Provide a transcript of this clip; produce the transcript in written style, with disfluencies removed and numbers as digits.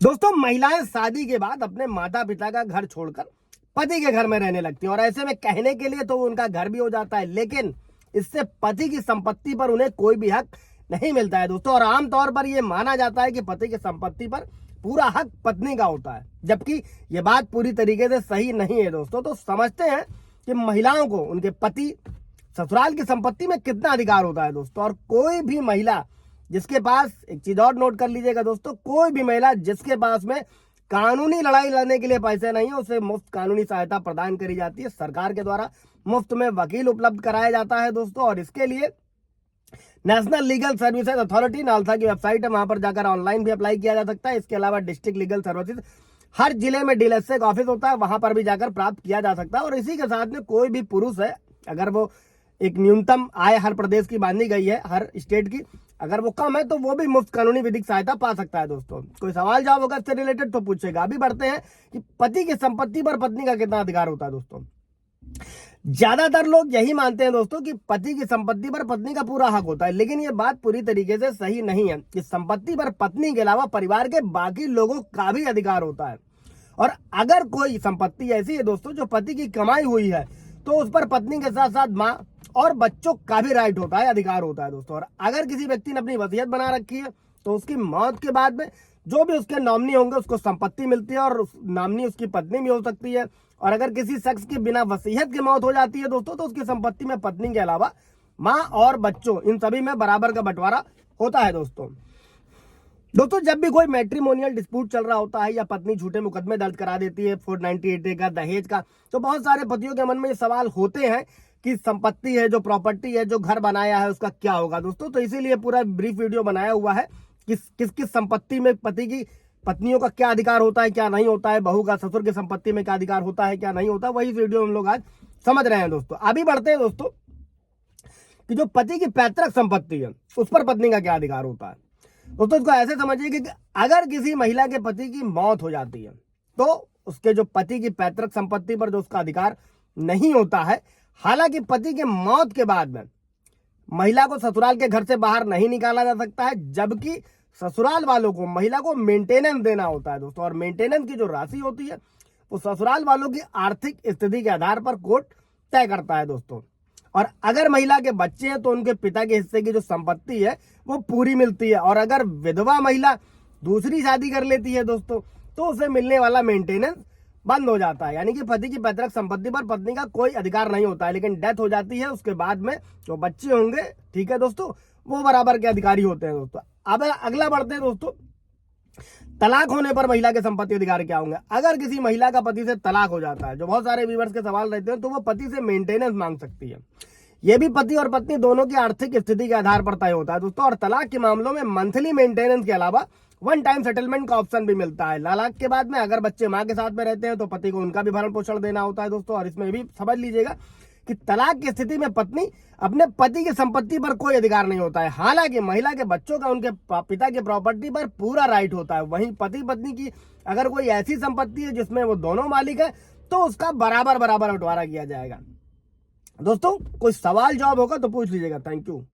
दोस्तों, महिलाएं शादी के बाद अपने माता पिता का घर छोड़कर पति के घर में रहने लगती हैं और ऐसे में कहने के लिए तो उनका घर भी हो जाता है, लेकिन इससे पति की संपत्ति पर उन्हें कोई भी हक नहीं मिलता है दोस्तों। और आमतौर पर यह माना जाता है कि पति की संपत्ति पर पूरा हक पत्नी का होता है, जबकि यह बात पूरी तरीके से सही नहीं है दोस्तों। तो समझते हैं कि महिलाओं को उनके पति ससुराल की संपत्ति में कितना अधिकार होता है दोस्तों। और कोई भी महिला जिसके पास, एक चीज और नोट कर लीजिएगा दोस्तों, कोई भी महिला जिसके पास में कानूनी लड़ाई लड़ने के लिए पैसे नहीं है, उसे मुफ्त कानूनी सहायता प्रदान करी जाती है। सरकार के द्वारा मुफ्त में वकील उपलब्ध कराया जाता है दोस्तों। और इसके लिए national legal services authority NALSA की वेबसाइट है, वहां पर जाकर ऑनलाइन भी अप्लाई किया जा सकता है। इसके अलावा डिस्ट्रिक्ट लीगल सर्विसेज हर जिले में डीएलएसए का ऑफिस होता है, वहां पर भी जाकर प्राप्त किया जा सकता है। और इसी के साथ में कोई भी पुरुष है, अगर वो एक न्यूनतम आय हर प्रदेश की बांधी गई है, हर स्टेट की, अगर वो कम है तो वो भी मुफ्त कानूनी विधिक सहायता पा सकता है दोस्तों। कोई सवाल जवाब होगा इससे रिलेटेड तो पूछेगा। अभी बढ़ते हैं कि पति की संपत्ति पर पत्नी का कितना अधिकार होता है दोस्तों। ज्यादातर लोग यही मानते हैं दोस्तों कि पति की संपत्ति पर पत्नी का पूरा हक होता है, लेकिन ये बात पूरी तरीके से सही नहीं है कि संपत्ति पर पत्नी के अलावा परिवार के बाकी लोगों का भी अधिकार होता है। और अगर कोई संपत्ति ऐसी है दोस्तों जो पति की कमाई हुई है, तो उस पर पत्नी के साथ साथ माँ और बच्चों का भी राइट होता है, अधिकार होता है दोस्तों। और अगर किसी व्यक्ति ने अपनी वसीयत बना रखी है, तो उसकी मौत के बाद में जो भी उसके नॉमिनी होंगे उसको संपत्ति मिलती है, और नॉमिनी उसकी पत्नी भी हो सकती है। और अगर किसी शख्स की बिना वसीयत की मौत हो जाती है दोस्तों, तो उसकी संपत्ति में पत्नी के अलावा माँ और बच्चों, इन सभी में बराबर का बंटवारा होता है दोस्तों। जब भी कोई मैट्रिमोनियल डिस्प्यूट चल रहा होता है या पत्नी झूठे मुकदमे दर्ज करा देती है 498A का, दहेज का, तो बहुत सारे पतियों के मन में ये सवाल होते हैं कि संपत्ति है, जो प्रॉपर्टी है, जो घर बनाया है, उसका क्या होगा दोस्तों। तो इसीलिए पूरा ब्रीफ वीडियो बनाया हुआ है कि किस संपत्ति में पति की पत्नियों का क्या अधिकार होता है, क्या नहीं होता है, बहू का ससुर की संपत्ति में क्या अधिकार होता है, क्या नहीं होता, वही वीडियो हम लोग आज समझ रहे हैं दोस्तों। अभी बढ़ते हैं दोस्तों कि जो पति की पैतृक संपत्ति है उस पर पत्नी का क्या अधिकार होता है दोस्तों। इसको ऐसे समझिए कि अगर किसी महिला के पति की मौत हो जाती है, तो उसके जो पति की पैतृक संपत्ति पर जो उसका अधिकार नहीं होता है। हालांकि पति के मौत के बाद में महिला को ससुराल के घर से बाहर नहीं निकाला जा सकता है, जबकि ससुराल वालों को महिला को मेंटेनेंस देना होता है दोस्तों। और मेंटेनेंस की जो राशि होती है वो ससुराल वालों की आर्थिक स्थिति के आधार पर कोर्ट तय करता है दोस्तों। और अगर महिला के बच्चे हैं तो उनके पिता के हिस्से की जो संपत्ति है वो पूरी मिलती है। और अगर विधवा महिला दूसरी शादी कर लेती है दोस्तों, तो उसे मिलने वाला मेंटेनेंस बंद हो जाता है, यानी कि पति की पैतृक संपत्ति पर पत्नी का कोई अधिकार नहीं होता है। लेकिन डेथ हो जाती है, उसके बाद में जो बच्चे होंगे, ठीक है दोस्तों, वो बराबर के अधिकारी होते हैं दोस्तों। अब अगला बढ़ते हैं दोस्तों, तलाक होने पर महिला के संपत्ति अधिकार क्या होंगे। अगर किसी महिला का पति से तलाक हो जाता है, जो बहुत सारे व्यूअर्स के सवाल रहते हैं, तो वो पति से मेंटेनेंस मांग सकती है। ये भी पति और पत्नी दोनों की आर्थिक स्थिति के आधार पर तय होता है दोस्तों। और तलाक के मामलों में मंथली मेंटेनेंस के अलावा वन टाइम सेटलमेंट का ऑप्शन भी मिलता है। तलाक के बाद में अगर बच्चे माँ के साथ में रहते हैं तो पति को उनका भी भरण पोषण देना होता है दोस्तों। और इसमें भी समझ लीजिएगा कि तलाक की स्थिति में पत्नी अपने पति की संपत्ति पर कोई अधिकार नहीं होता है। हालांकि महिला के बच्चों का उनके पिता की प्रॉपर्टी पर पूरा राइट होता है। वहीं पति पत्नी की अगर कोई ऐसी संपत्ति है जिसमें वो दोनों मालिक है, तो उसका बराबर बराबर बंटवारा किया जाएगा दोस्तों। कोई सवाल जवाब होगा तो पूछ लीजिएगा। Thank you.